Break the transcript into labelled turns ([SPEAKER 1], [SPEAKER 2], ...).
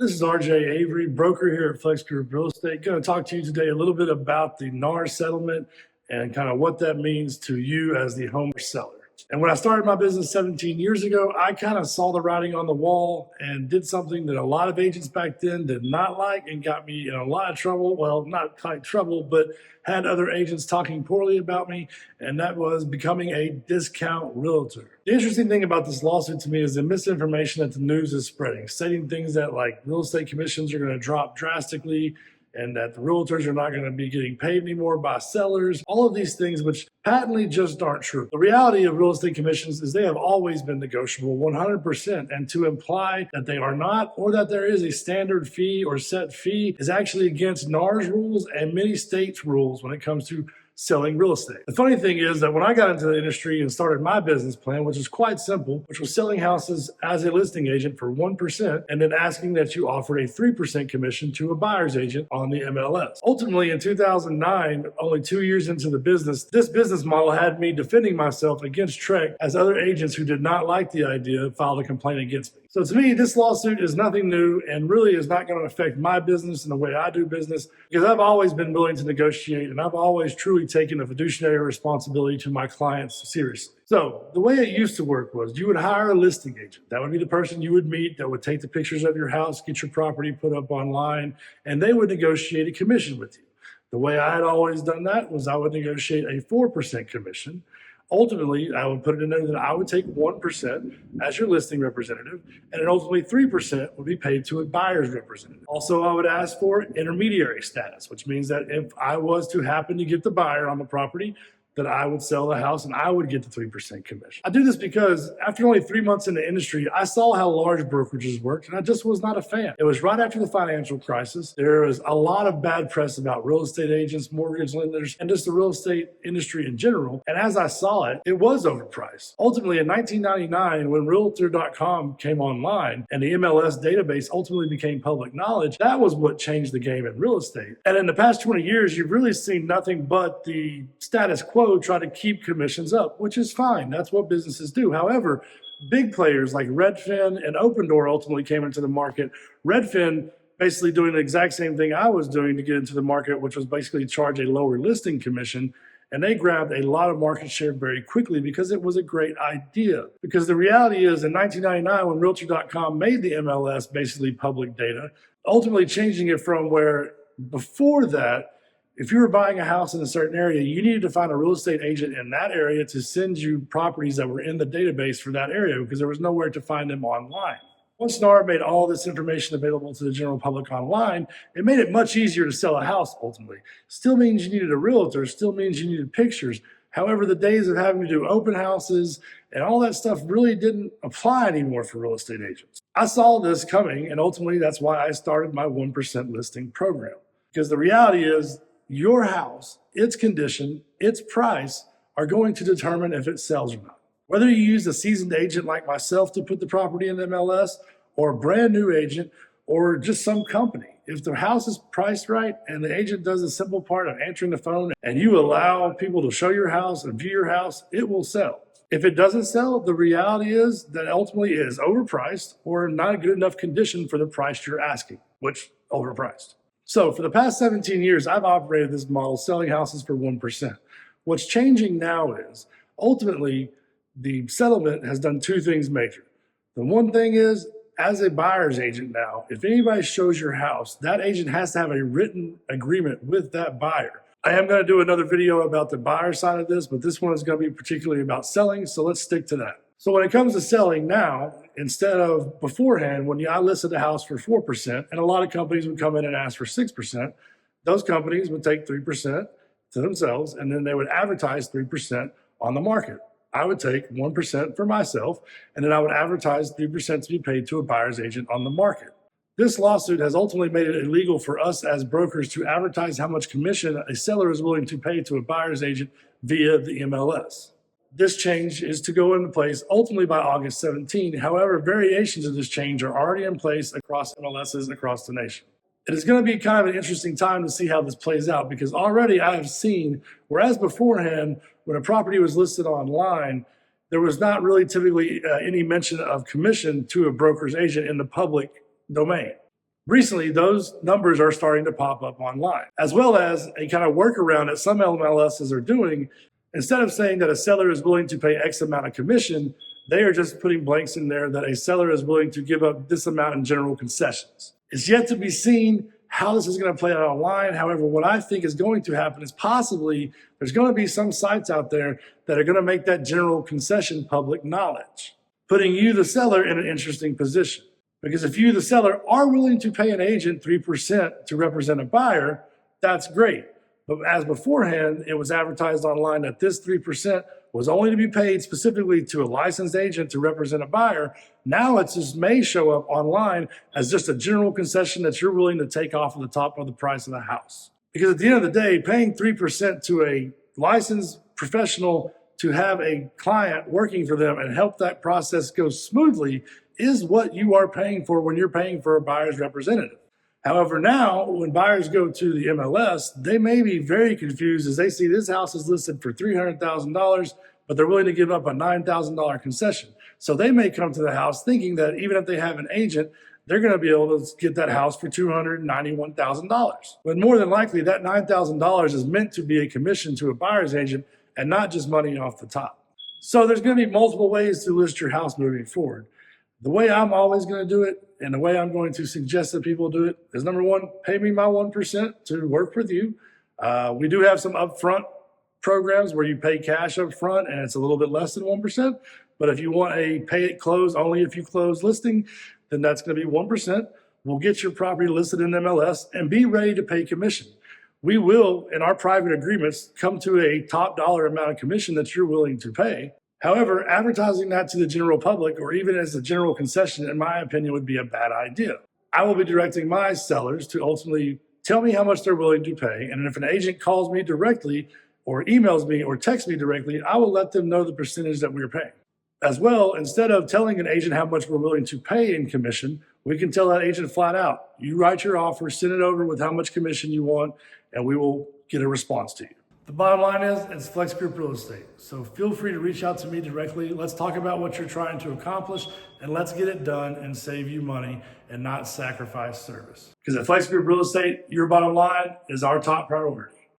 [SPEAKER 1] This is RJ Avery, broker here at Flex Group Real Estate. Going to talk to you today a little bit about the NAR settlement and kind of what that means to you as the home seller. And when I started my business 17 years ago, I kind of saw the writing on the wall and did something that a lot of agents back then did not like and got me in a lot of trouble. Well, not quite trouble, but had other agents talking poorly about me, and that was becoming a discount realtor. The interesting thing about this lawsuit to me is the misinformation that the news is spreading, stating things that like real estate commissions are going to drop drastically and that the realtors are not going to be getting paid anymore by sellers, all of these things which patently just aren't true. The reality of real estate commissions is they have always been negotiable 100%, and to imply that they are not or that there is a standard fee or set fee is actually against NAR's rules and many states' rules when it comes to selling real estate. The funny thing is that when I got into the industry and started my business plan, which is quite simple, which was selling houses as a listing agent for 1% and then asking that you offer a 3% commission to a buyer's agent on the MLS. Ultimately, in 2009, only 2 years into the business, this business model had me defending myself against Trek as other agents who did not like the idea filed a complaint against me. So to me, this lawsuit is nothing new and really is not going to affect my business and the way I do business, because I've always been willing to negotiate and I've always truly taken a fiduciary responsibility to my clients seriously. So the way it used to work was you would hire a listing agent. That would be the person you would meet that would take the pictures of your house, get your property put up online, and they would negotiate a commission with you. The way I had always done that was I would negotiate a 4% commission. Ultimately, I would put it in there that I would take 1% as your listing representative, and then ultimately 3% would be paid to a buyer's representative. Also, I would ask for intermediary status, which means that if I was to happen to get the buyer on the property, that I would sell the house and I would get the 3% commission. I do this because after only 3 months in the industry, I saw how large brokerages worked and I just was not a fan. It was right after the financial crisis. There was a lot of bad press about real estate agents, mortgage lenders, and just the real estate industry in general. And as I saw it, it was overpriced. Ultimately, in 1999, when Realtor.com came online and the MLS database ultimately became public knowledge, that was what changed the game in real estate. And in the past 20 years, you've really seen nothing but the status quo try to keep commissions up, which is fine. That's what businesses do. However, big players like Redfin and Opendoor ultimately came into the market. Redfin basically doing the exact same thing I was doing to get into the market, which was basically charge a lower listing commission. And they grabbed a lot of market share very quickly because it was a great idea. Because the reality is in 1999, when Realtor.com made the MLS basically public data, ultimately changing it from where before that, if you were buying a house in a certain area, you needed to find a real estate agent in that area to send you properties that were in the database for that area because there was nowhere to find them online. Once NAR made all this information available to the general public online, it made it much easier to sell a house ultimately. Still means you needed a realtor, still means you needed pictures. However, the days of having to do open houses and all that stuff really didn't apply anymore for real estate agents. I saw this coming, and ultimately that's why I started my 1% listing program. Because the reality is, your house, its condition, its price are going to determine if it sells or not. Whether you use a seasoned agent like myself to put the property in the MLS or a brand new agent or just some company, if the house is priced right and the agent does the simple part of answering the phone and you allow people to show your house and view your house, it will sell. If it doesn't sell, the reality is that ultimately it is overpriced or not a good enough condition for the price you're asking, which overpriced. So for the past 17 years, I've operated this model selling houses for 1%. What's changing now is ultimately the settlement has done two things major. The one thing is, as a buyer's agent now, if anybody shows your house, that agent has to have a written agreement with that buyer. I am going to do another video about the buyer side of this, but this one is going to be particularly about selling, so let's stick to that. So when it comes to selling now, instead of beforehand, when I listed a house for 4%, and a lot of companies would come in and ask for 6%, those companies would take 3% to themselves, and then they would advertise 3% on the market. I would take 1% for myself, and then I would advertise 3% to be paid to a buyer's agent on the market. This lawsuit has ultimately made it illegal for us as brokers to advertise how much commission a seller is willing to pay to a buyer's agent via the MLS. This change is to go into place ultimately by August 17. However, variations of this change are already in place across MLSs across the nation. It is going to be kind of an interesting time to see how this plays out because already I have seen, whereas beforehand, when a property was listed online, there was not really typically any mention of commission to a broker's agent in the public domain. Recently, those numbers are starting to pop up online, as well as a kind of workaround that some MLSs are doing. Instead of saying that a seller is willing to pay X amount of commission, they are just putting blanks in there that a seller is willing to give up this amount in general concessions. It's yet to be seen how this is going to play out online. However, what I think is going to happen is possibly there's going to be some sites out there that are going to make that general concession public knowledge, putting you, the seller, in an interesting position. Because if you, the seller, are willing to pay an agent 3% to represent a buyer, that's great. But as beforehand, it was advertised online that this 3% was only to be paid specifically to a licensed agent to represent a buyer. Now it just may show up online as just a general concession that you're willing to take off of the top of the price of the house. Because at the end of the day, paying 3% to a licensed professional to have a client working for them and help that process go smoothly is what you are paying for when you're paying for a buyer's representative. However, now when buyers go to the MLS, they may be very confused as they see this house is listed for $300,000, but they're willing to give up a $9,000 concession. So they may come to the house thinking that even if they have an agent, they're going to be able to get that house for $291,000. But more than likely, that $9,000 is meant to be a commission to a buyer's agent and not just money off the top. So there's going to be multiple ways to list your house moving forward. The way I'm always going to do it, and the way I'm going to suggest that people do it, is number one, pay me my 1% to work with you. We do have some upfront programs where you pay cash up front and it's a little bit less than 1%. But if you want a pay it close only if you close listing, then that's going to be 1%. We'll get your property listed in MLS and be ready to pay commission. We will, in our private agreements, come to a top dollar amount of commission that you're willing to pay. However, advertising that to the general public or even as a general concession, in my opinion, would be a bad idea. I will be directing my sellers to ultimately tell me how much they're willing to pay. And if an agent calls me directly or emails me or texts me directly, I will let them know the percentage that we're paying. As well, instead of telling an agent how much we're willing to pay in commission, we can tell that agent flat out, you write your offer, send it over with how much commission you want, and we will get a response to you. The bottom line is, it's Flex Group Real Estate. So feel free to reach out to me directly. Let's talk about what you're trying to accomplish and let's get it done and save you money and not sacrifice service. Because at Flex Group Real Estate, your bottom line is our top priority.